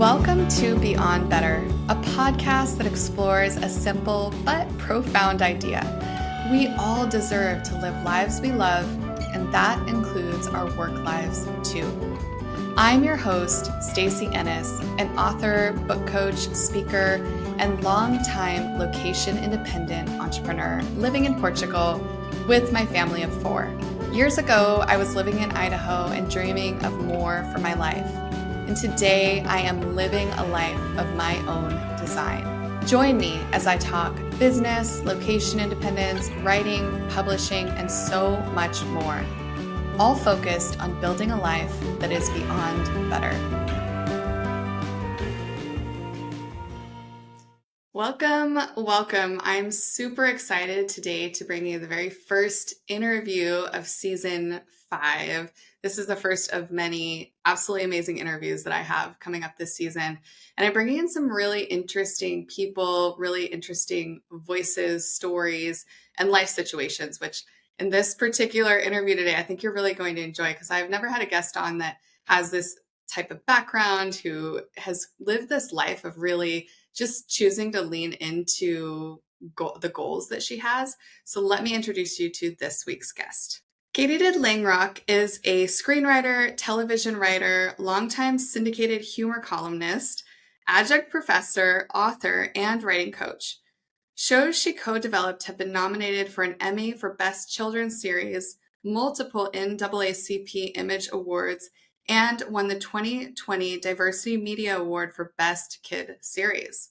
Welcome to Beyond Better, a podcast that explores a simple but profound idea. We all deserve to live lives we love, and that includes our work lives too. I'm your host, Stacey Ennis, an author, book coach, speaker, and longtime location-independent entrepreneur living in Portugal with my family of 4. Years ago, I was living in Idaho and dreaming of more for my life. And today I am living a life of my own design. Join me as I talk business, location independence, writing, publishing, and so much more. All focused on building a life that is beyond better. Welcome. I'm super excited today to bring you the very first interview of season 5. This is the first of many absolutely amazing interviews that I have coming up this season. And I'm bringing in some really interesting people, really interesting voices, stories, and life situations, which in this particular interview today, I think you're really going to enjoy because I've never had a guest on that has this type of background, who has lived this life of really just choosing to lean into the goals that she has. So let me introduce you to this week's guest. Katiedid Langrock is a screenwriter, television writer, longtime syndicated humor columnist, adjunct professor, author, and writing coach. Shows she co-developed have been nominated for an Emmy for Best Children's Series, multiple NAACP Image Awards, and won the 2020 Diversity Media Award for Best Kid Series.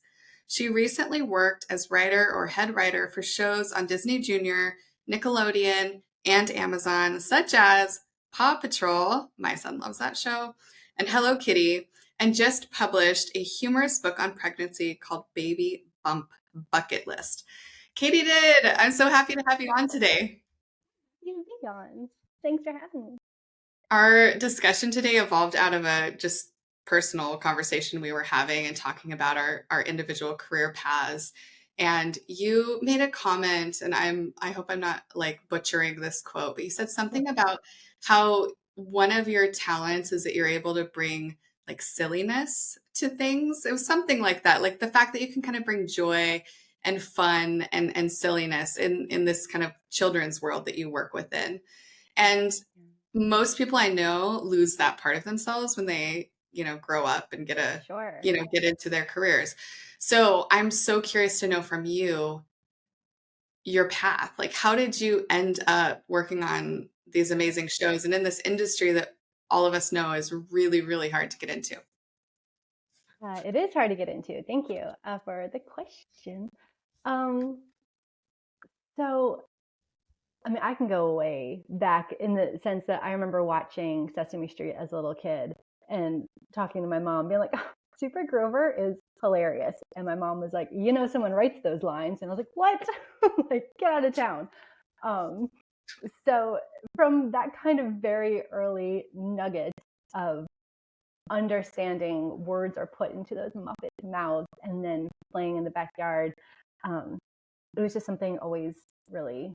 She recently worked as writer or head writer for shows on Disney Junior, Nickelodeon, and Amazon, such as Paw Patrol, my son loves that show, and Hello Kitty, and just published a humorous book on pregnancy called Baby Bump Bucket List. Katiedid, I'm so happy to have you on today. You be on. Thanks for having me. Our discussion today evolved out of a just personal conversation we were having and talking about our individual career paths. And you made a comment, and I hope I'm not like butchering this quote, but you said something about how one of your talents is that you're able to bring like silliness to things. It was something like that, like the fact that you can kind of bring joy and fun and silliness in this kind of children's world that you work within. And most people I know lose that part of themselves when they, grow up and Sure. get into their careers. So I'm so curious to know from you your path. Like, how did you end up working on these amazing shows and in this industry that all of us know is really, really hard to get into? It is hard to get into. Thank you for the question. Um, so, I can go way back in the sense that I remember watching Sesame Street as a little kid and talking to my mom, being like, oh, Super Grover is hilarious. And my mom was like, someone writes those lines. And I was like, what? Like, get out of town. Um, so from that kind of very early nugget of understanding words are put into those Muppet mouths and then playing in the backyard, it was just something always really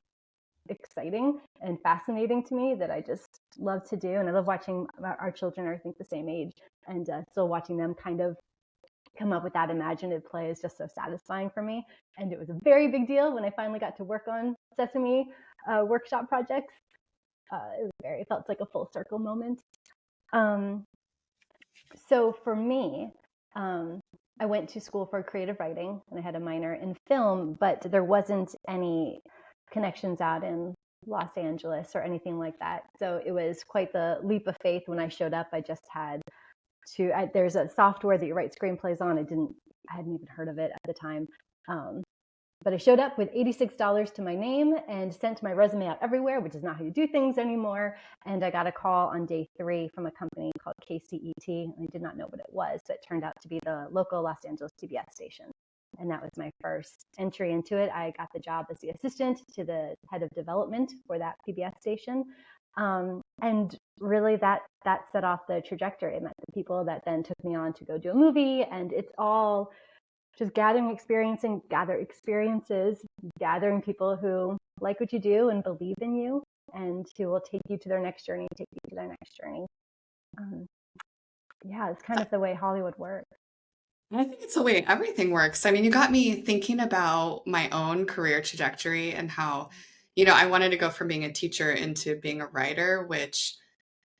exciting and fascinating to me that I just love to do. And I love watching our children are, I think, the same age, and still watching them kind of come up with that imaginative play is just so satisfying for me. And it was a very big deal when I finally got to work on Sesame workshop projects. It felt like a full circle moment. So for me, I went to school for creative writing and I had a minor in film, but there wasn't any connections out in Los Angeles or anything like that. So it was quite the leap of faith when I showed up. I just had there's a software that you write screenplays on. I hadn't even heard of it at the time. But I showed up with $86 to my name and sent my resume out everywhere, which is not how you do things anymore. And I got a call on day 3 from a company called KCET, and I did not know what it was, but it turned out to be the local Los Angeles PBS station. And that was my first entry into it. I got the job as the assistant to the head of development for that PBS station. And really that set off the trajectory. I met the people that then took me on to go do a movie, and it's all just gathering experiences, gathering people who like what you do and believe in you, and who will take you to their next journey. Yeah, it's kind of the way Hollywood works. And I think it's the way everything works. I mean, you got me thinking about my own career trajectory and how, I wanted to go from being a teacher into being a writer, which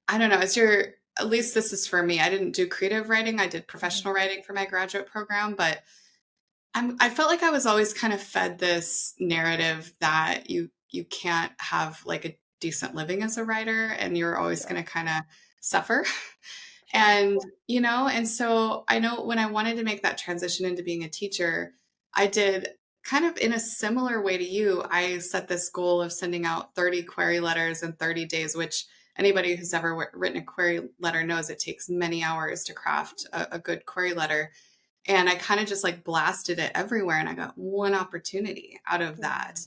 I don't know, at least this is for me. I didn't do creative writing. I did Mhm. professional writing for my graduate program, but I felt like I was always kind of fed this narrative that you can't have like a decent living as a writer and you're always Sure. going to kind of suffer. Sure. And so I know when I wanted to make that transition into being a teacher, I did kind of in a similar way to you. I set this goal of sending out 30 query letters in 30 days, which anybody who's ever written a query letter knows it takes many hours to craft a good query letter. And I kind of just like blasted it everywhere and I got one opportunity out of Yeah. that.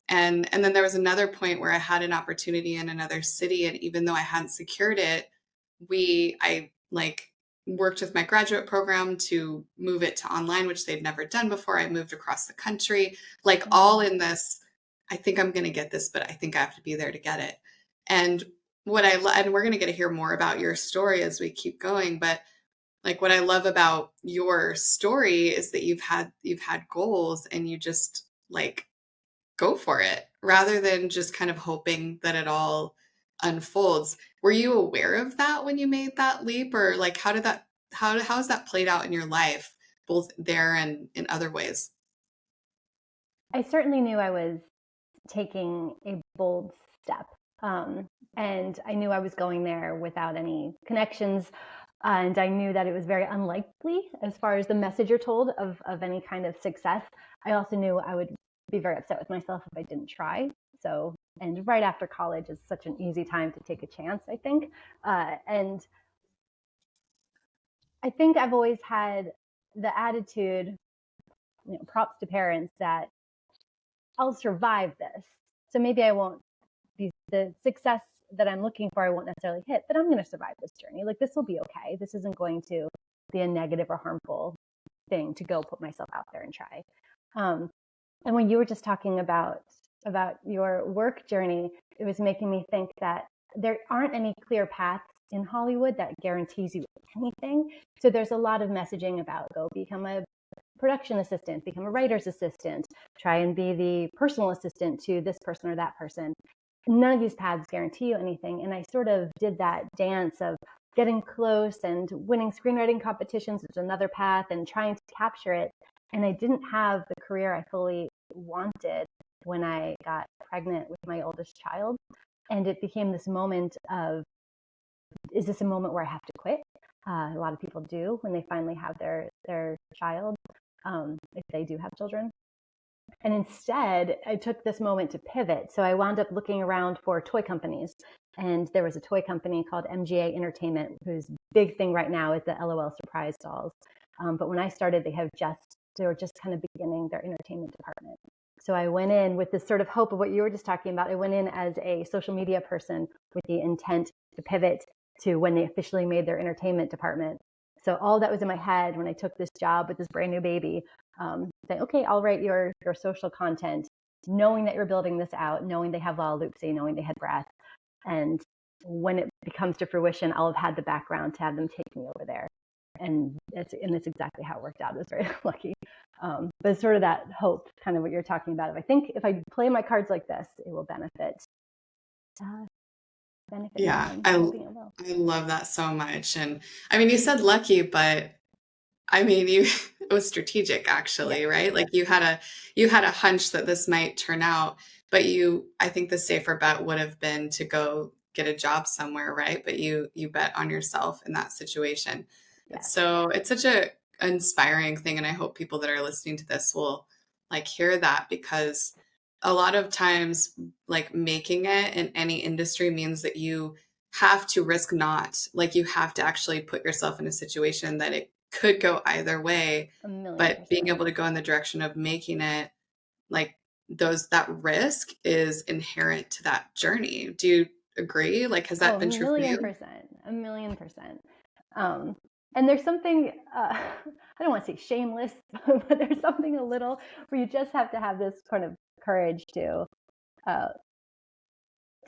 And then there was another point where I had an opportunity in another city and even though I hadn't secured it, I like worked with my graduate program to move it to online, which they'd never done before. I moved across the country, like all Mhm. in this. I think I'm going to get this, but I think I have to be there to get it. And and we're going to get to hear more about your story as we keep going. But like what I love about your story is that you've had goals and you just like go for it rather than just kind of hoping that it all unfolds. Were you aware of that when you made that leap or like how has that played out in your life both there and in other ways? I certainly knew I was taking a bold step. Um, and I knew I was going there without any connections. And I knew that it was very unlikely as far as the message you're told of any kind of success. I also knew I would be very upset with myself if I didn't try. So, and right after college is such an easy time to take a chance, I think. And I think I've always had the attitude, props to parents, that I'll survive this. So maybe I won't be the success that I'm looking for, I won't necessarily hit, but I'm going to survive this journey. Like this will be okay. This isn't going to be a negative or harmful thing to go put myself out there and try. Um, and when you were just talking about your work journey, it was making me think that there aren't any clear paths in Hollywood that guarantees you anything. So there's a lot of messaging about go become a production assistant, become a writer's assistant, try and be the personal assistant to this person or that person. None of these paths guarantee you anything. And I sort of did that dance of getting close and winning screenwriting competitions, which is another path, and trying to capture it. And I didn't have the career I fully wanted when I got pregnant with my oldest child. And it became this moment of, is this a moment where I have to quit? A lot of people do when they finally have their child, if they do have children. And instead, I took this moment to pivot. So I wound up looking around for toy companies. And there was a toy company called MGA Entertainment, whose big thing right now is the LOL surprise dolls. But when I started, they were just kind of beginning their entertainment department. So I went in with this sort of hope of what you were just talking about. I went in as a social media person with the intent to pivot to when they officially made their entertainment department. So all that was in my head when I took this job with this brand new baby, saying, okay, I'll write your social content, knowing that you're building this out, knowing they have La Loopsy, knowing they had breath. And when it becomes to fruition, I'll have had the background to have them take me over there. And it's exactly how it worked out. I was very lucky. But it's sort of that hope, kind of what you're talking about. I think if I play my cards like this, it will uh, benefit me. Yeah, I'm I hoping it will. I love that so much. And I mean, you said lucky, but I mean, you it was strategic Yes. actually, right? Like you had a hunch that this might turn out, but I think the safer bet would have been to go get a job somewhere, right? But you bet on yourself in that situation. Yes. It's such a inspiring thing, and I hope people that are listening to this will like hear that because a lot of times like making it in any industry means that you have to risk not like you have to actually put yourself in a situation that it could go either way, A million but being percent. able to go in the direction of making it like those that risk is inherent to that journey. Do you agree? Like, has Oh, that a been true for million you? percent. A million percent. Um, and there's something, I don't want to say shameless, but there's something a little where you just have to have this kind of courage uh,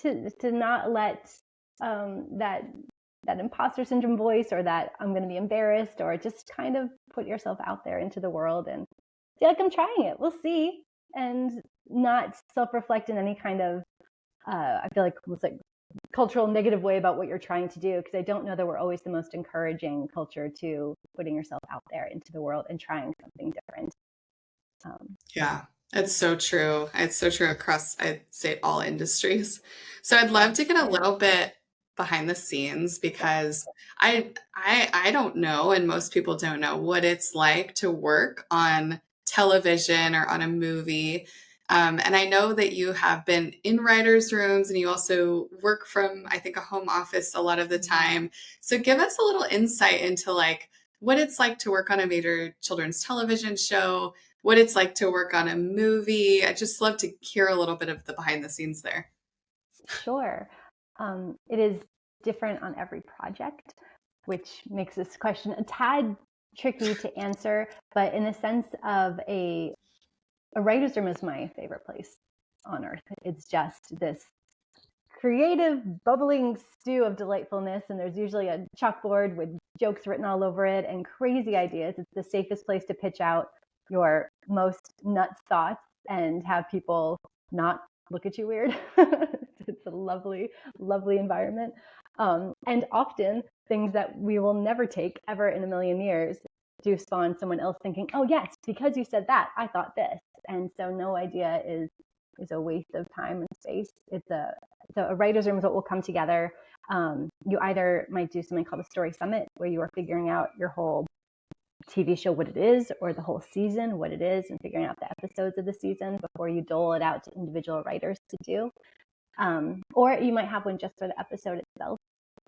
to not let that that imposter syndrome voice, or that I'm going to be embarrassed, or just kind of put yourself out there into the world and feel like I'm trying it. We'll see. And not self-reflect in any kind of, I feel like almost like cultural negative way about what you're trying to do, because I don't know that we're always the most encouraging culture to putting yourself out there into the world and trying something different. Yeah, it's so true. It's so true across, I'd say, all industries. So I'd love Yeah, to get a little bit behind the scenes because I don't know, and most people don't know what it's like to work on television or on a movie. And I know that you have been in writers' rooms and you also work from, I think, a home office a lot of the mm-hmm. time. So give us a little insight into like what it's like to work on a major children's television show, what it's like to work on a movie. I just love to hear a little bit of the behind the scenes there. Sure. It is different on every project, which makes this question a tad tricky to answer. But in the sense of a writer's room is my favorite place on earth. It's just this creative, bubbling stew of delightfulness. And there's usually a chalkboard with jokes written all over it and crazy ideas. It's the safest place to pitch out your most nuts thoughts and have people not look at you weird. It's a lovely, lovely environment. And often things that we will never take ever in a million years do spawn someone else thinking, oh, yes, because you said that, I thought this. And so no idea is a waste of time and space. So a writer's room is what will come together. You either might do something called a story summit, where you are figuring out your whole TV show, what it is, or the whole season, what it is, and figuring out the episodes of the season before you dole it out to individual writers to do. Or you might have one just for the episode itself.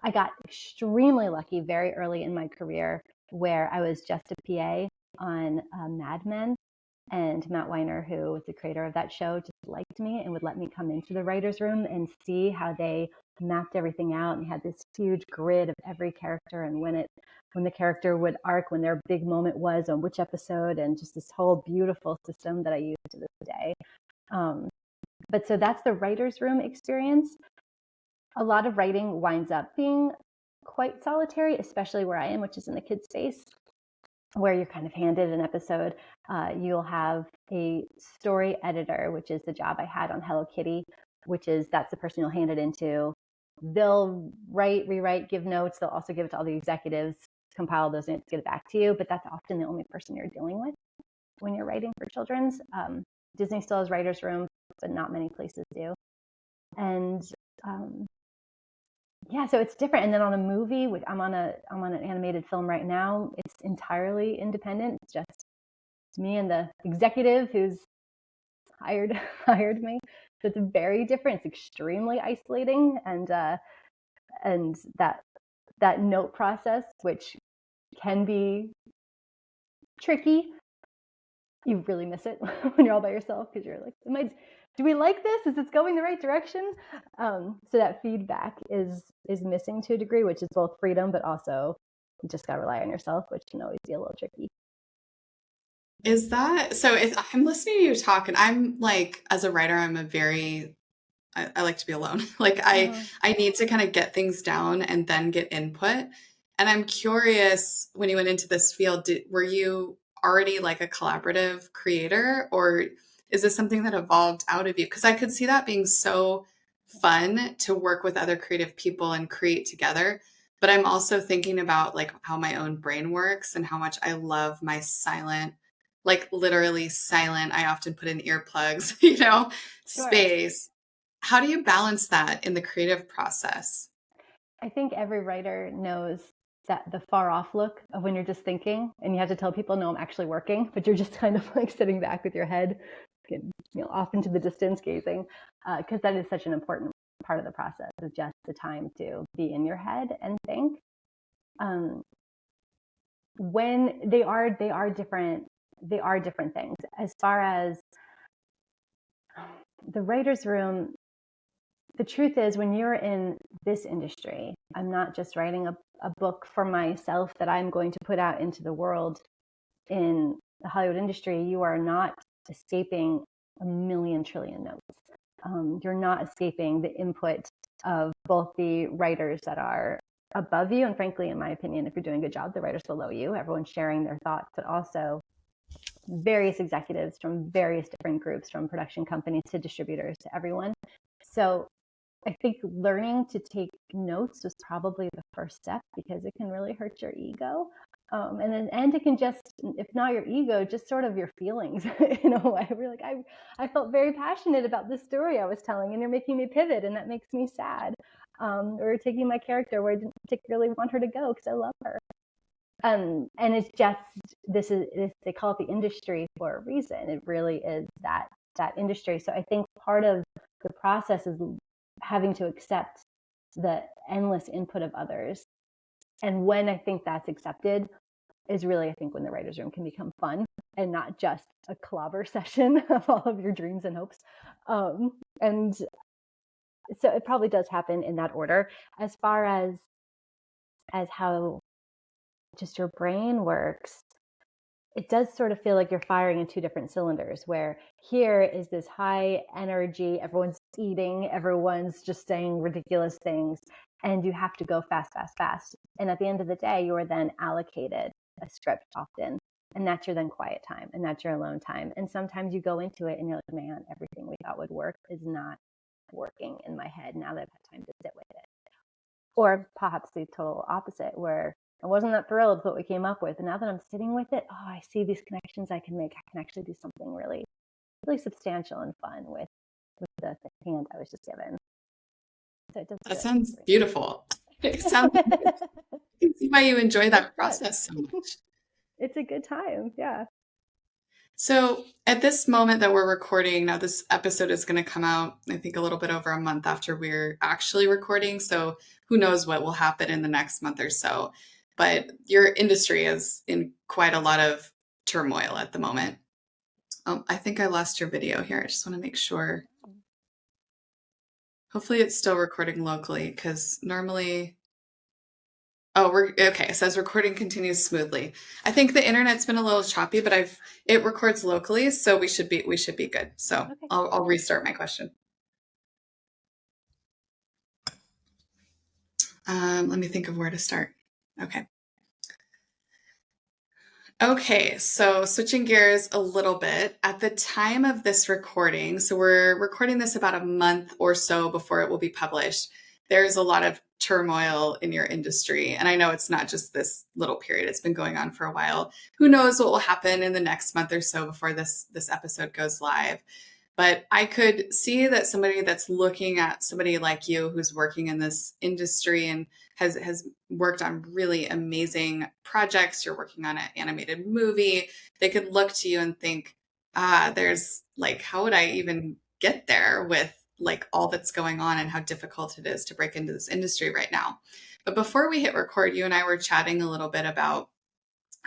I got extremely lucky very early in my career where I was just a PA on Mad Men. And Matt Weiner, who was the creator of that show, just liked me and would let me come into the writer's room and see how they mapped everything out. And had this huge grid of every character and when the character would arc, when their big moment was on which episode, and just this whole beautiful system that I use to this day. But so that's the writer's room experience. A lot of writing winds up being quite solitary, especially where I am, which is in the kids space, where you're kind of handed an episode. You'll have a story editor, which is the job I had on Hello Kitty, that's the person you'll hand it into. They'll write, rewrite, give notes. They'll also give it to all the executives, compile those notes, get it back to you. But that's often the only person you're dealing with when you're writing for children's. Disney still has writers' rooms, but not many places do. And yeah, so it's different. And then on a movie, I'm on an animated film right now. It's entirely independent. It's just me and the executive who's hired me. So it's very different. It's extremely isolating, and that note process, which can be tricky, you really miss it when you're all by yourself, because you're like, do we like this? Is this going the right direction? So that feedback is missing to a degree, which is both freedom, but also you just got to rely on yourself, which can always be a little tricky. Is that so? If I'm listening to you talk, and I'm like, as a writer, I'm a very I like to be alone. Like Uh-huh. I need to kind of get things down and then get input. And I'm curious, when you went into this field, were you already like a collaborative creator, or is this something that evolved out of you? Because I could see that being so fun to work with other creative people and create together. But I'm also thinking about like how my own brain works and how much I love my silent, like literally silent. I often put in earplugs, Sure. space. How do you balance that in the creative process? I think every writer knows that the far off look of when you're just thinking and you have to tell people, no, I'm actually working, but you're just kind of like sitting back with your head, off into the distance gazing, because that is such an important part of the process, is just the time to be in your head and think. When they are different things. As far as the writer's room, the truth is, when you're in this industry, I'm not just writing a book for myself that I'm going to put out into the world in the Hollywood industry. You are not escaping a million trillion notes. You're not escaping the input of both the writers that are above you. And frankly, in my opinion, if you're doing a good job, the writers below you, everyone's sharing their thoughts, but also various executives from various different groups, from production companies to distributors to everyone. So I think learning to take notes was probably the first step, because it can really hurt your ego. And it can just, if not your ego, just sort of your feelings in a way. We're like, I felt very passionate about this story I was telling, and you're making me pivot, and that makes me sad. Or taking my character where I didn't particularly want her to go because I love her. And it's just, they call it the industry for a reason. It really is that industry. So I think part of the process is having to accept the endless input of others. And when I think that's accepted is really, I think, when the writer's room can become fun and not just a clobber session of all of your dreams and hopes. And so it probably does happen in that order. As far as how just your brain works, it does sort of feel like you're firing in two different cylinders, where here is this high energy, everyone's eating, everyone's just saying ridiculous things, and you have to go fast, fast, fast. And at the end of the day, you are then allocated a script often, and that's your then quiet time, and that's your alone time. And sometimes you go into it and you're like, man, everything we thought would work is not working in my head now that I've had time to sit with it. Or perhaps the total opposite, where I wasn't that thrilled with what we came up with, and now that I'm sitting with it, oh, I see these connections I can make. I can actually do something really, really substantial and fun with the hand I was just given. So it does That feel sounds great. beautiful. It sounds, I can see why you enjoy It's that fun. process so much. It's a good time. Yeah. So, at this moment that we're recording, now this episode is going to come out, I think, a little bit over a month after we're actually recording. So, who knows what will happen in the next month or so. But your industry is in quite a lot of turmoil at the moment. I think I lost your video here. I just want to make sure. Hopefully, it's still recording locally, because normally. Oh, we're okay. It says recording continues smoothly. I think the internet's been a little choppy, but it records locally, so we should be good. So Okay. I'll restart my question. Let me think of where to start. Okay. Okay, so switching gears a little bit, at the time of this recording, so we're recording this about a month or so before it will be published, there's a lot of turmoil in your industry. And I know it's not just this little period, it's been going on for a while. Who knows what will happen in the next month or so before this episode goes live. But I could see that somebody that's looking at somebody like you who's working in this industry and has worked on really amazing projects, you're working on an animated movie, they could look to you and think, there's like, how would I even get there with like all that's going on and how difficult it is to break into this industry right now. But before we hit record, you and I were chatting a little bit about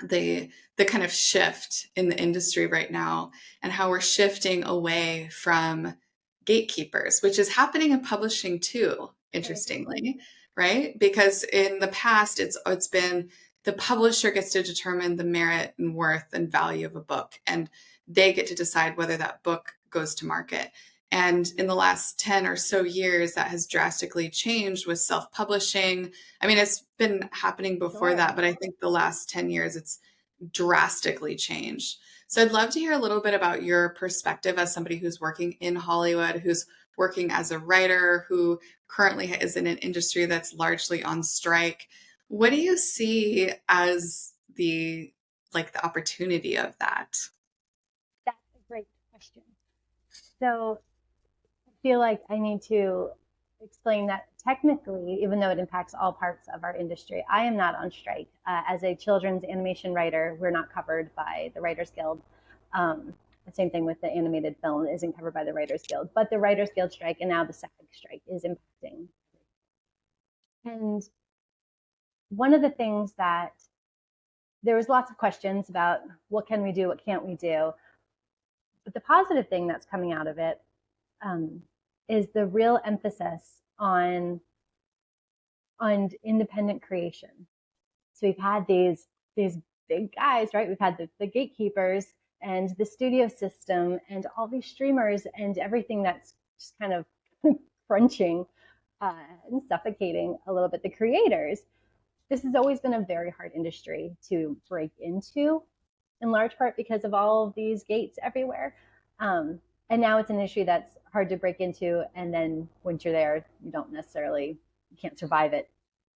the kind of shift in the industry right now and how we're shifting away from gatekeepers, which is happening in publishing too, Right. interestingly, right? Because in the past it's been the publisher gets to determine the merit and worth and value of a book, and they get to decide whether that book goes to market. And in the last 10 or so years, that has drastically changed with self publishing. I mean, it's been happening before Sure. that, but I think the last 10 years it's drastically changed. So I'd love to hear a little bit about your perspective as somebody who's working in Hollywood, who's working as a writer, who currently is in an industry that's largely on strike. What do you see as the opportunity of that? That's a great question. So I feel like I need to explain that technically, even though it impacts all parts of our industry, I am not on strike. As a children's animation writer, we're not covered by the Writers Guild. The same thing with the animated film isn't covered by the Writers Guild, but the Writers Guild strike and now the SAG strike is impacting. And one of the things that there was lots of questions about what can we do, what can't we do, but the positive thing that's coming out of it um, is the real emphasis on independent creation. So we've had these big guys, right? We've had the gatekeepers and the studio system and all these streamers and everything that's just kind of crunching and suffocating a little bit the creators. This has always been a very hard industry to break into, in large part because of all of these gates everywhere. Um, and now it's an issue that's hard to break into. And then once you're there, you can't survive it.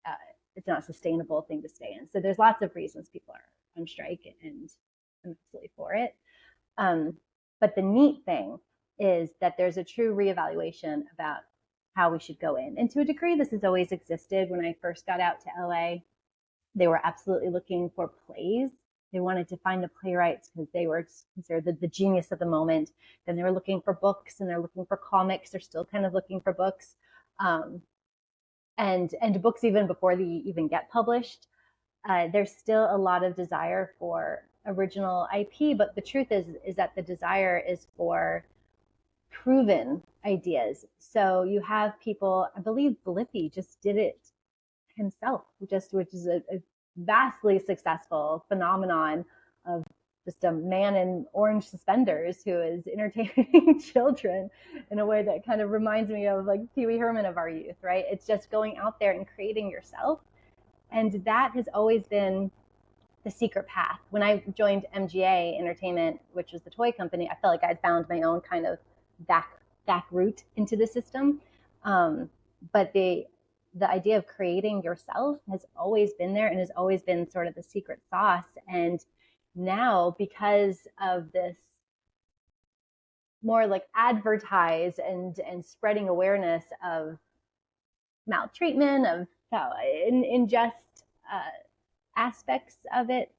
Uh, it's not a sustainable thing to stay in. So there's lots of reasons people are on strike, and I'm absolutely for it. Um, but the neat thing is that there's a true reevaluation about how we should go in. And to a degree, this has always existed. When I first got out to LA, they were absolutely looking for plays. They wanted to find the playwrights because they were considered the genius of the moment. Then they were looking for books, and they're looking for comics. They're still kind of looking for books, um, and books even before they even get published. There's still a lot of desire for original IP, but the truth is that the desire is for proven ideas. So you have people, I believe Blippi just did it himself, which is a vastly successful phenomenon of just a man in orange suspenders who is entertaining children in a way that kind of reminds me of like Pee Wee Herman of our youth, right? It's just going out there and creating yourself. And that has always been the secret path. When I joined MGA Entertainment, which was the toy company, I felt like I'd found my own kind of back route into the system. But the idea of creating yourself has always been there and has always been sort of the secret sauce. And now, because of this more like advertise and spreading awareness of maltreatment, of in just aspects of it,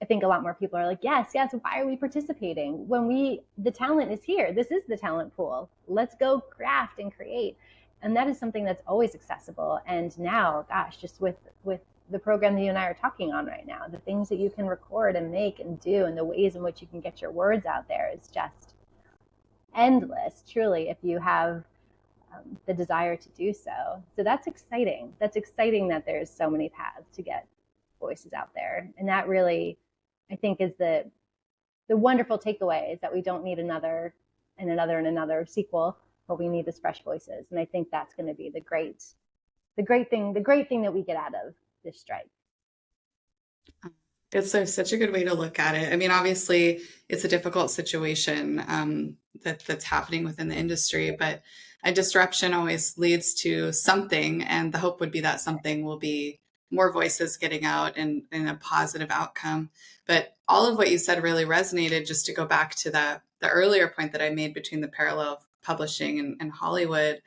I think a lot more people are like, yes, why are we participating? The talent is here. This is the talent pool. Let's go craft and create. And that is something that's always accessible. And now, gosh, just with the program that you and I are talking on right now, the things that you can record and make and do, and the ways in which you can get your words out there is just endless, truly, if you have the desire to do so. So that's exciting. That's exciting that there's so many paths to get voices out there. And that really, I think, is the wonderful takeaway, is that we don't need another and another and another sequel. What we need is fresh voices. And I think that's going to be the great thing that we get out of this strike. It's such a good way to look at it. I mean, obviously, it's a difficult situation that's happening within the industry, but a disruption always leads to something, and the hope would be that something will be more voices getting out and a positive outcome. But all of what you said really resonated. Just to go back to the earlier point that I made between the parallel of publishing and Hollywood,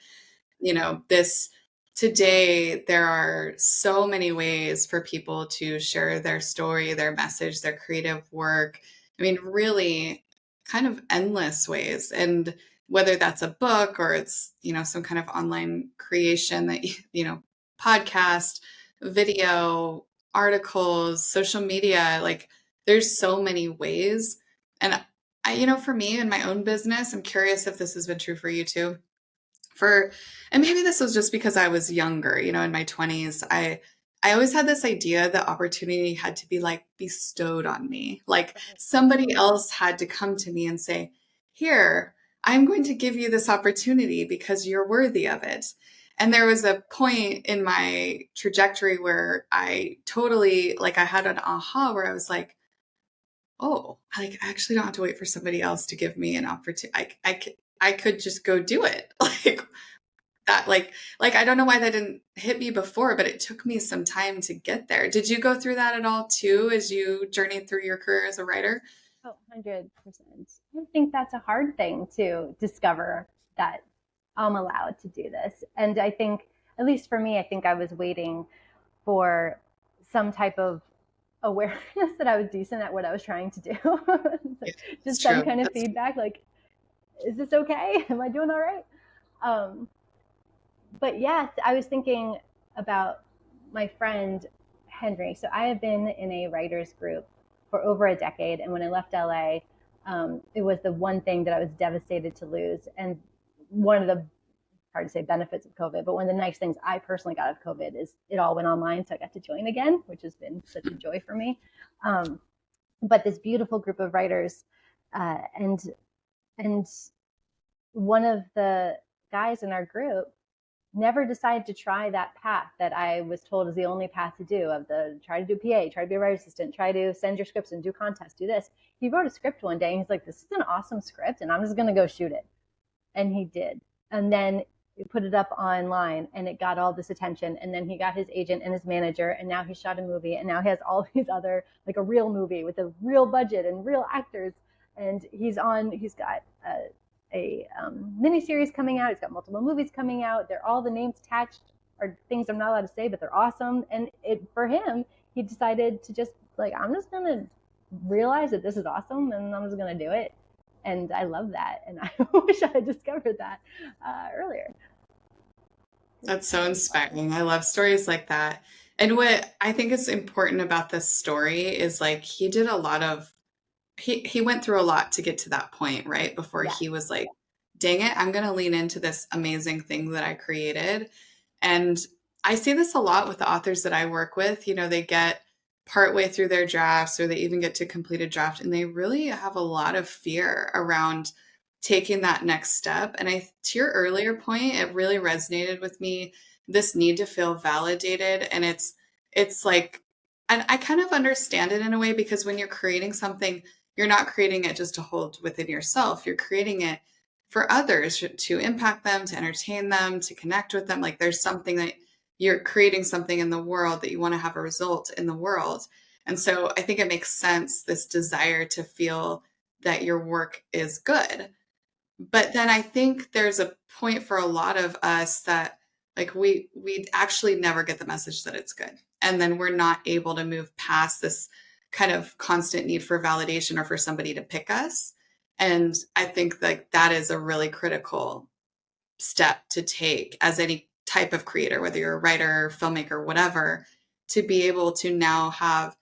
this today there are so many ways for people to share their story, their message, their creative work. I mean, really kind of endless ways. And whether that's a book or it's, some kind of online creation that, podcast, video, articles, social media, like there's so many ways. And for me in my own business, I'm curious if this has been true for you too. And maybe this was just because I was younger, in my 20s. I always had this idea that opportunity had to be like bestowed on me. Like somebody else had to come to me and say, "Here, I'm going to give you this opportunity because you're worthy of it." And there was a point in my trajectory where I totally, like, I had an aha where I was like, "Oh, like I actually don't have to wait for somebody else to give me an opportunity. I could just go do it." Like that, like I don't know why that didn't hit me before, but it took me some time to get there. Did you go through that at all too, as you journeyed through your career as a writer? Oh, 100%. I think that's a hard thing to discover, that I'm allowed to do this. And I think, at least for me, I think I was waiting for some type of awareness that I was decent at what I was trying to do. Yeah, it's Just some true. kind of That's feedback, like, is this okay? Am I doing all right? Um, but yes, I was thinking about my friend Henry. So I have been in a writers group for over a decade, and when I left LA, it was the one thing that I was devastated to lose. And one of the, hard to say, benefits of COVID, but one of the nice things I personally got out of COVID is it all went online, so I got to join again, which has been such a joy for me. Um, but this beautiful group of writers, and one of the guys in our group never decided to try that path that I was told is the only path to do, of the try to do PA, try to be a writer assistant, try to send your scripts and do contests, do this. He wrote a script one day and he's like, this is an awesome script and I'm just going to go shoot it. And he did. And then he put it up online and it got all this attention. And then he got his agent and his manager, and now he shot a movie, and now he has all these other, like a real movie with a real budget and real actors. And he's got a miniseries coming out. He's got multiple movies coming out. They're all, the names attached are things I'm not allowed to say, but they're awesome. And for him, he decided to just like, I'm just going to realize that this is awesome and I'm just going to do it. And I love that. And I wish I had discovered that earlier. That's so inspiring. I love stories like that. And what I think is important about this story is like he did a lot of he went through a lot to get to that point, right? Before Yeah. he was like, dang it, I'm going to lean into this amazing thing that I created. And I see this a lot with the authors that I work with. You know, they get partway through their drafts or they even get to complete a draft and they really have a lot of fear around taking that next step. And to your earlier point, it really resonated with me, this need to feel validated. And it's like, and I kind of understand it in a way because when you're creating something, you're not creating it just to hold within yourself. You're creating it for others, to impact them, to entertain them, to connect with them. Like there's something that you're creating something in the world that you want to have a result in the world. And so I think it makes sense, this desire to feel that your work is good. But then I think there's a point for a lot of us that like we actually never get the message that it's good. And then we're not able to move past this kind of constant need for validation or for somebody to pick us. And I think like that is a really critical step to take as any type of creator, whether you're a writer, filmmaker, whatever, to be able to now have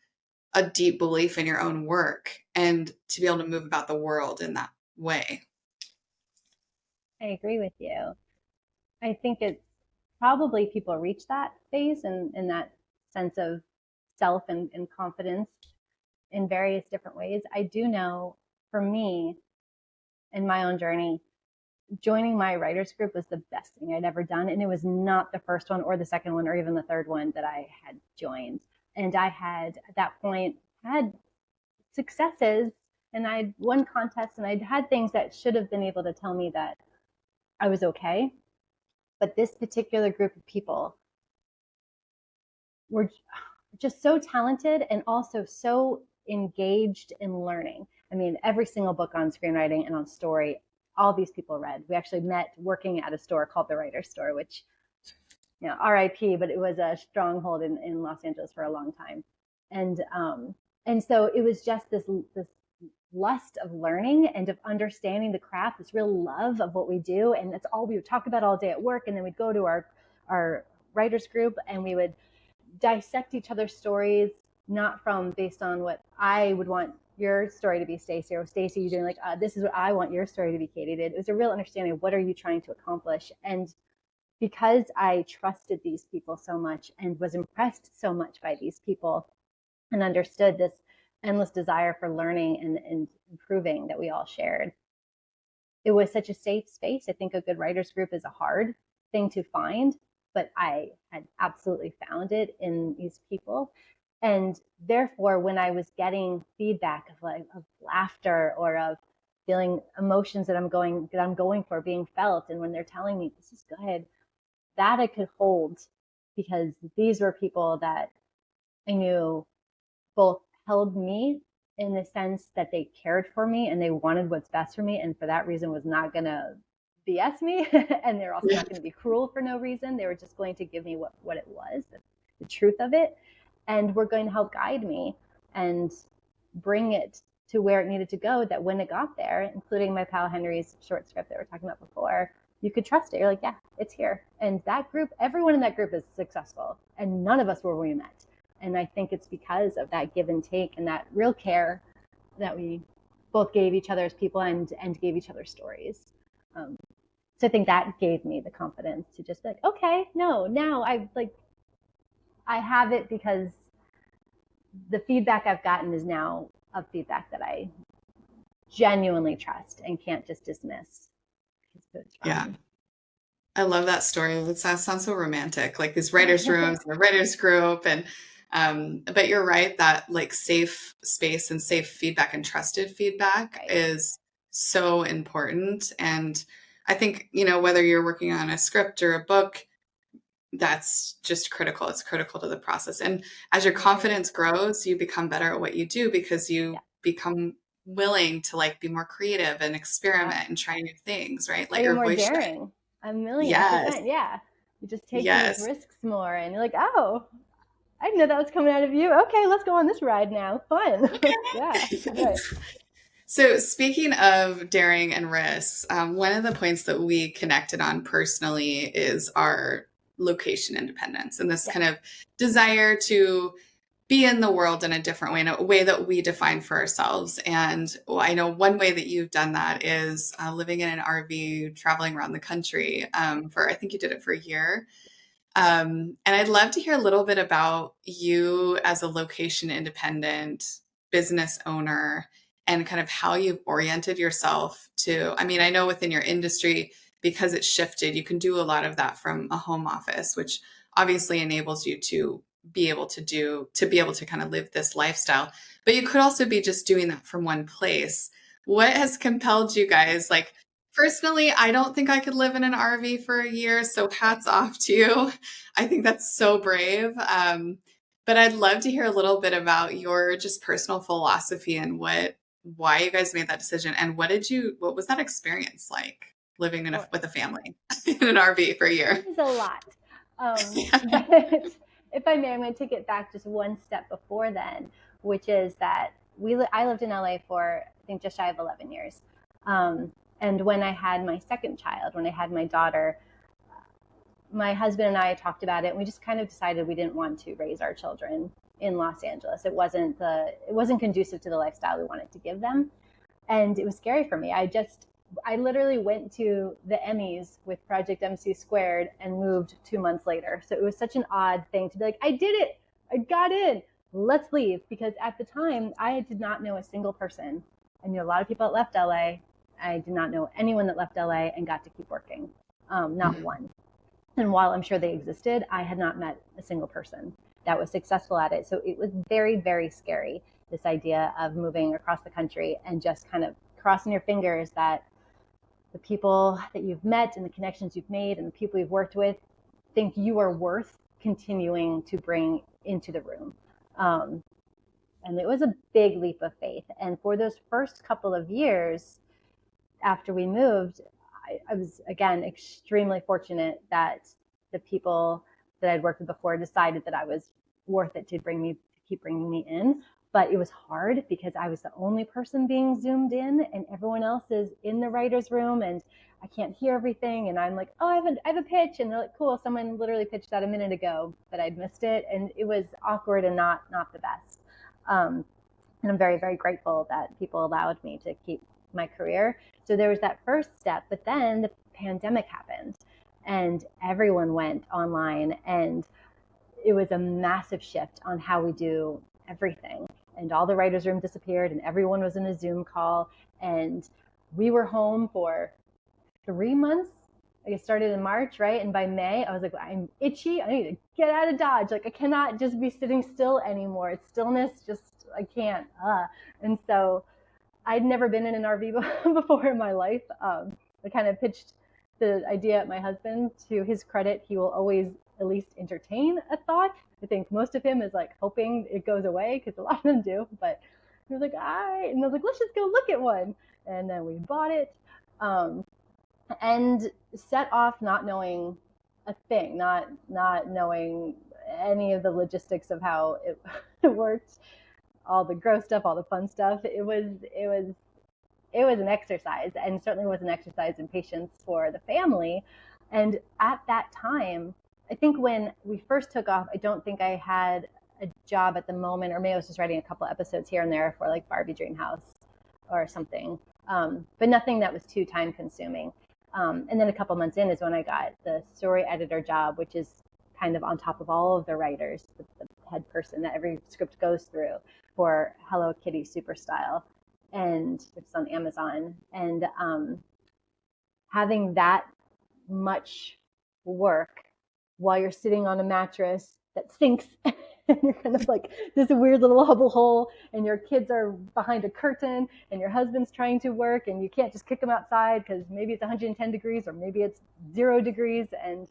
a deep belief in your own work and to be able to move about the world in that way. I agree with you. I think it's probably people reach that phase and that sense of self and confidence in various different ways. I do know for me, in my own journey, joining my writers group was the best thing I'd ever done. And it was not the first one or the second one or even the third one that I had joined. And I had at that point had successes and I'd won contests and I'd had things that should have been able to tell me that I was okay. But this particular group of people were just so talented and also so engaged in learning. I mean, every single book on screenwriting and on story, all these people read. We actually met working at a store called the Writer's Store, which, you know, RIP, but it was a stronghold in Los Angeles for a long time. And so it was just this lust of learning and of understanding the craft, this real love of what we do. And that's all we would talk about all day at work. And then we'd go to our writers group and we would dissect each other's stories, not from based on what I would want your story to be, Stacey, or Stacey, you're doing like, this is what I want your story to be, Katiedid. It was a real understanding of what are you trying to accomplish. And because I trusted these people so much and was impressed so much by these people and understood this endless desire for learning and improving that we all shared, it was such a safe space. I think a good writers group is a hard thing to find, but I had absolutely found it in these people. And therefore, when I was getting feedback of laughter or of feeling emotions that I'm going for being felt, and when they're telling me this is good, that I could hold because these were people that I knew both held me in the sense that they cared for me and they wanted what's best for me, and for that reason was not going to BS me and they're also not going to be cruel for no reason. They were just going to give me what it was, the truth of it, and were going to help guide me and bring it to where it needed to go, that when it got there, including my pal Henry's short script that we were talking about before, you could trust it. You're like, yeah, it's here. And that group, everyone in that group is successful and none of us were where we met. And I think it's because of that give and take and that real care that we both gave each other as people and gave each other stories. So I think that gave me the confidence to just be like, okay, no, now I have it because the feedback I've gotten is now a feedback that I genuinely trust and can't just dismiss. Yeah. I love that story. That sounds so romantic, like these writers' rooms, the writers' group, and but you're right that like safe space and safe feedback and trusted feedback Right. is so important. And I think, you know, whether you're working on a script or a book, that's just critical. It's critical to the process. And as your I agree. confidence grows, you become better at what you do because Yeah. you become willing to like be more creative and Yeah. experiment and try new things, right? Or Let you're your more voice shine. daring. A million Yes. percent. Yeah. You just take these Yes. risks more and you're like, oh, I didn't know that was coming out of you. Okay, let's go on this ride now. Fun. Yeah. Okay. Right. So, speaking of daring and risks, one of the points that we connected on personally is our location independence and this Yeah. kind of desire to be in the world in a different way, in a way that we define for ourselves. And well, I know one way that you've done that is living in an RV, traveling around the country for, I think you did it for a year. And I'd love to hear a little bit about you as a location independent business owner and kind of how you've oriented yourself to, I mean, I know within your industry, because it's shifted, you can do a lot of that from a home office, which obviously enables you to be able to kind of live this lifestyle. But you could also be just doing that from one place. What has compelled you guys? Like, personally, I don't think I could live in an RV for a year, so hats off to you. I think that's so brave. But I'd love to hear a little bit about your just personal philosophy and why you guys made that decision, and what was that experience like living Sure. with a family in an RV for a year? It was a lot. But if I may, I'm going to take it back just one step before then, which is that I lived in LA for, I think, just shy of 11 years. And when I had my second child, when I had my daughter, my husband and I talked about it, and we just kind of decided we didn't want to raise our children in Los Angeles. It wasn't conducive to the lifestyle we wanted to give them, and it was scary for me. I literally went to the Emmys with Project MC Squared and moved 2 months later. So it was such an odd thing to be like, I did it, I got in, let's leave. Because at the time, I did not know a single person. I knew a lot of people that left LA. I did not know anyone that left LA and got to keep working, not one. And while I'm sure they existed, I had not met a single person that was successful at it. So it was very, very scary, this idea of moving across the country and just kind of crossing your fingers that the people that you've met and the connections you've made and the people you've worked with think you are worth continuing to bring into the room. Um, and it was a big leap of faith. And for those first couple of years after we moved, I was, again, extremely fortunate that the people that I'd worked with before decided that I was worth it to keep bringing me in. But it was hard because I was the only person being zoomed in, and everyone else is in the writer's room, and I can't hear everything. And I'm like, oh, I have a pitch, and they're like, cool, someone literally pitched that a minute ago, but I'd missed it, and it was awkward and not the best. And I'm very, very grateful that people allowed me to keep my career. So there was that first step, but then the pandemic happened and everyone went online, and it was a massive shift on how we do everything. And all the writers' room disappeared and everyone was in a Zoom call, and we were home for 3 months. Like, it started in March, right? And by May, I was like, I'm itchy. I need to get out of Dodge. Like, I cannot just be sitting still anymore. It's stillness, just, I can't. And so I'd never been in an RV before in my life. I kind of pitched the idea at my husband. To his credit, he will always at least entertain a thought. I think most of him is like hoping it goes away, because a lot of them do. But he was like, all right. And I was like, let's just go look at one. And then we bought it. And set off not knowing a thing, not knowing any of the logistics of how it worked, all the gross stuff, all the fun stuff. It was an exercise, and certainly was an exercise in patience for the family. And at that time, I think when we first took off, I don't think I had a job at the moment, or maybe I was just writing a couple episodes here and there for like Barbie Dreamhouse or something, but nothing that was too time consuming. And then a couple months in is when I got the story editor job, which is kind of on top of all of the writers, the head person that every script goes through, for Hello Kitty Super Style, and it's on Amazon. And having that much work while you're sitting on a mattress that sinks and you're kind of like this weird little hubble hole, and your kids are behind a curtain, and your husband's trying to work, and you can't just kick them outside because maybe it's 110 degrees or maybe it's 0 degrees, and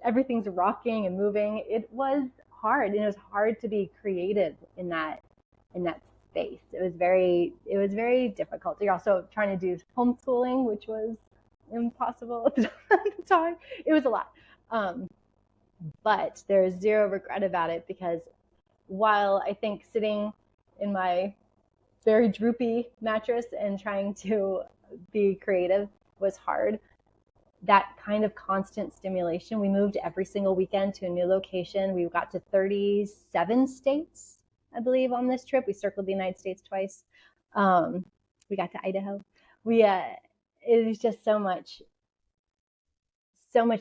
everything's rocking and moving. It was hard, and it was hard to be creative in that space. It was very difficult. You're also trying to do homeschooling, which was impossible at the time. It was a lot. Um, but there's zero regret about it, because while I think sitting in my very droopy mattress and trying to be creative was hard, that kind of constant stimulation. We moved every single weekend to a new location. We got to 37 states, I believe, on this trip. We circled the United States twice. We got to Idaho. It was just so much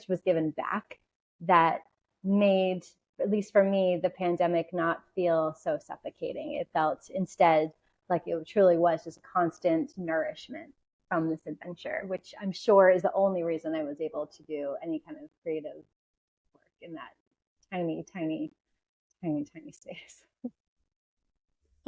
was given back that made, at least for me, the pandemic not feel so suffocating. It felt instead like it truly was just constant nourishment from this adventure, which I'm sure is the only reason I was able to do any kind of creative work in that tiny, tiny, tiny, tiny space. Well,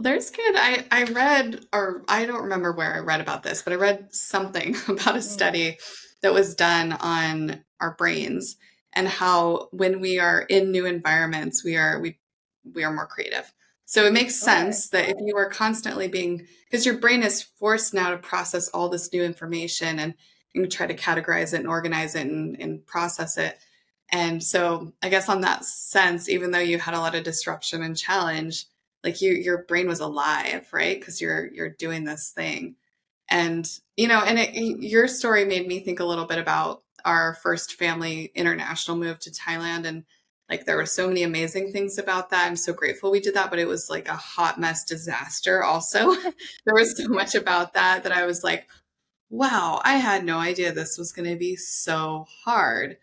there's good. I read, or I don't remember where I read about this, but I read something about a Mm. study that was done on our brains and how when we are in new environments, we are more creative. So it makes Sure. sense that if you are constantly being, because your brain is forced now to process all this new information and you try to categorize it and organize it and process it. And so I guess on that sense, even though you had a lot of disruption and challenge, like your brain was alive, right? Because you're doing this thing. And your story made me think a little bit about our first family international move to Thailand, and like there were so many amazing things about that. I'm so grateful we did that, but it was like a hot mess disaster also. There was so much about that I was like, wow, I had no idea this was going to be so hard.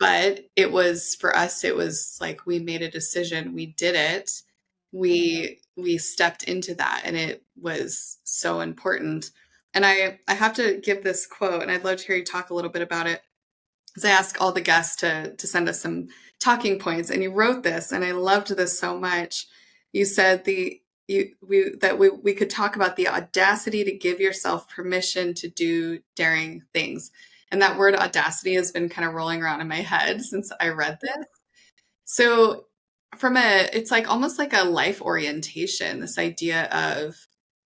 But it was, for us, it was like we made a decision, we did it, we stepped into that, and it was so important. And I have to give this quote, and I'd love to hear you talk a little bit about it, because I ask all the guests to send us some talking points, and you wrote this, and I loved this so much. You said we could talk about the audacity to give yourself permission to do daring things. And that word audacity has been kind of rolling around in my head since I read this. So it's like almost like a life orientation, this idea of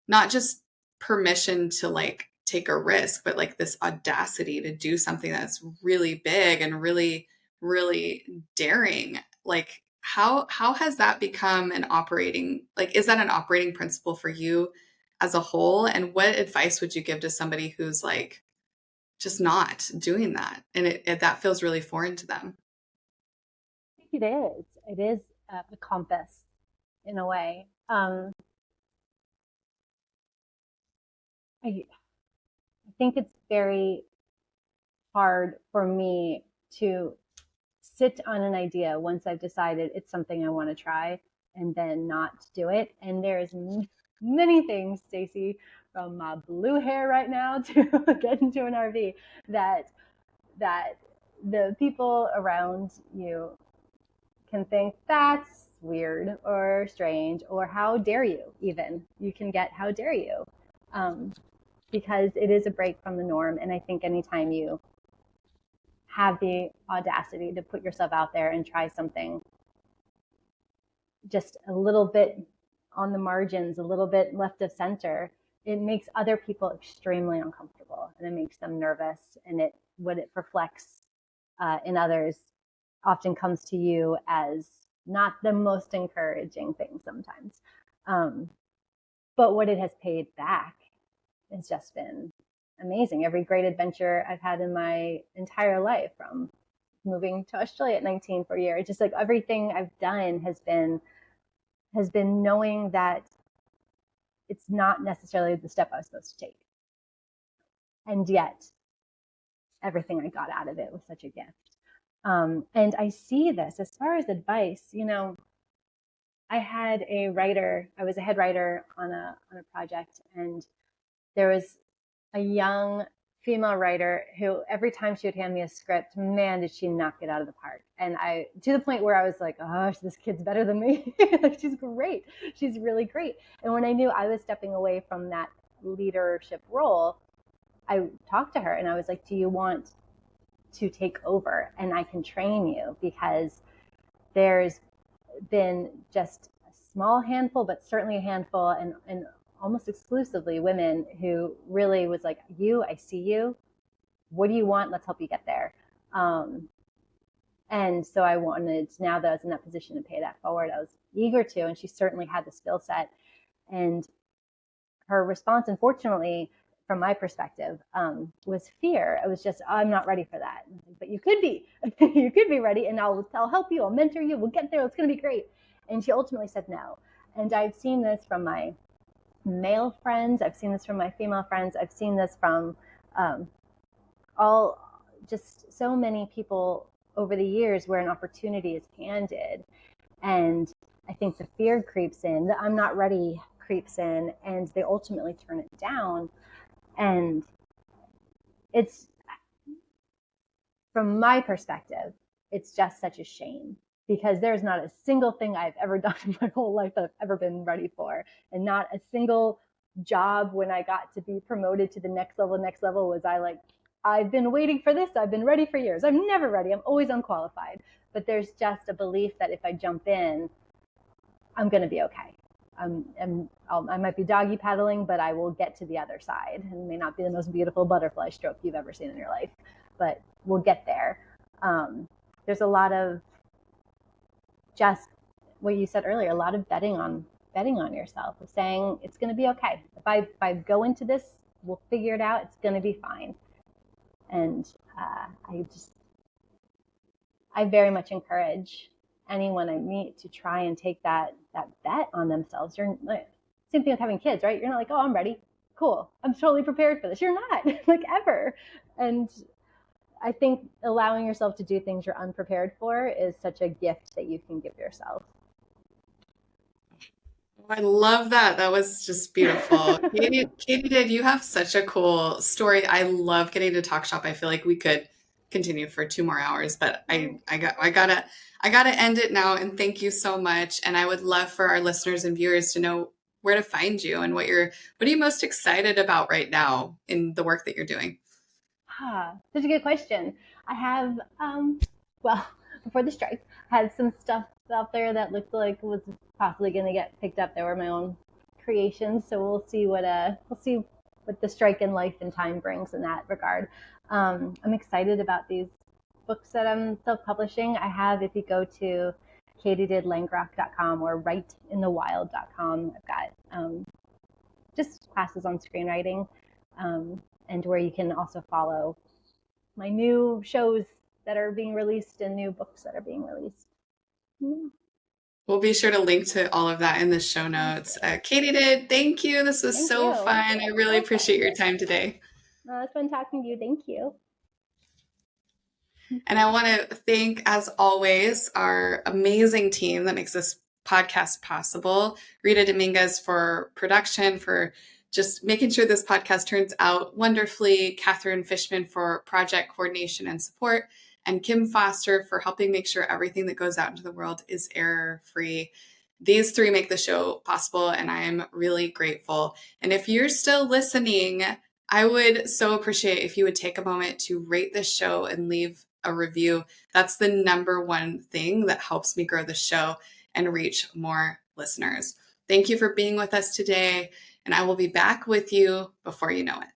not just permission to like take a risk, but like this audacity to do something that's really big and really, really daring. Like how has that become an operating, like is that an operating principle for you as a whole? And what advice would you give to somebody who's like just not doing that and that feels really foreign to them? I think it is. It is a compass in a way. I think it's very hard for me to sit on an idea once I've decided it's something I want to try and then not do it. And there's many things, Stacey, from my blue hair right now to get into an RV, that that the people around you can think that's weird or strange, or how dare you, even. You can get how dare you, um, because it is a break from the norm. And I think anytime you have the audacity to put yourself out there and try something just a little bit on the margins, a little bit left of center, it makes other people extremely uncomfortable, and it makes them nervous. And what it reflects in others often comes to you as not the most encouraging thing sometimes. Um, but what it has paid back has just been amazing. Every great adventure I've had in my entire life, from moving to Australia at 19 for a year, just like everything I've done has been knowing that it's not necessarily the step I was supposed to take. And yet everything I got out of it was such a gift. And I see this as far as advice. I was a head writer on a project, and there was a young female writer who every time she would hand me a script, man, did she knock it out of the park. And I, to the point where I was like, oh, this kid's better than me. Like, she's great. She's really great. And when I knew I was stepping away from that leadership role, I talked to her and I was like, do you want to take over and I can train you? Because there's been just a small handful, but certainly a handful, and almost exclusively women who really was like, I see you. What do you want? Let's help you get there. And so I wanted, now that I was in that position to pay that forward, I was eager to, and she certainly had the skill set. And her response, unfortunately, from my perspective, was fear. It was just, oh, I'm not ready for that. But you could be, you could be ready, and I'll help you, I'll mentor you, we'll get there, it's going to be great. And she ultimately said no. And I've seen this from my male friends, I've seen this from my female friends, I've seen this from all, just so many people over the years where an opportunity is handed, and I think the fear creeps in, the I'm not ready creeps in, and they ultimately turn it down. And it's, from my perspective, it's just such a shame, because there's not a single thing I've ever done in my whole life that I've ever been ready for. And not a single job when I got to be promoted to the next level was I like, I've been waiting for this, I've been ready for years. I'm never ready, I'm always unqualified. But there's just a belief that if I jump in, I'm going to be okay. I might be doggy paddling, but I will get to the other side. It may not be the most beautiful butterfly stroke you've ever seen in your life, but we'll get there. There's a lot of, just what you said earlier, a lot of betting on yourself, of saying it's going to be okay. If I go into this, we'll figure it out. It's going to be fine. And I very much encourage anyone I meet to try and take that bet on themselves. You're like, same thing with having kids, right? You're not like, oh, I'm ready, cool, I'm totally prepared for this. You're not, like, ever. And I think allowing yourself to do things you're unprepared for is such a gift that you can give yourself. I love that. That was just beautiful. Katiedid, you have such a cool story. I love getting to talk shop. I feel like we could continue for 2 more hours, but I gotta end it now. And thank you so much. And I would love for our listeners and viewers to know where to find you and what are you most excited about right now in the work that you're doing? Such a good question. I have, well, before the strike, I had some stuff out there that looked like was possibly going to get picked up. They were my own creations, so we'll see what the strike and life and time brings in that regard. I'm excited about these books that I'm self-publishing. I have, if you go to katiedidlangrock.com or writeinthewild.com, I've got just classes on screenwriting, and where you can also follow my new shows that are being released and new books that are being released. We'll be sure to link to all of that in the show notes. Katiedid, thank you. This was Thank so you. fun. I really So fun. appreciate your time today. It's fun talking to you. Thank you. And I want to thank, as always, our amazing team that makes this podcast possible. Rita Dominguez for production, for just making sure this podcast turns out wonderfully. Catherine Fishman for project coordination and support. And Kim Foster for helping make sure everything that goes out into the world is error-free. These three make the show possible, and I am really grateful. And if you're still listening, I would so appreciate if you would take a moment to rate this show and leave a review. That's the number one thing that helps me grow the show and reach more listeners. Thank you for being with us today, and I will be back with you before you know it.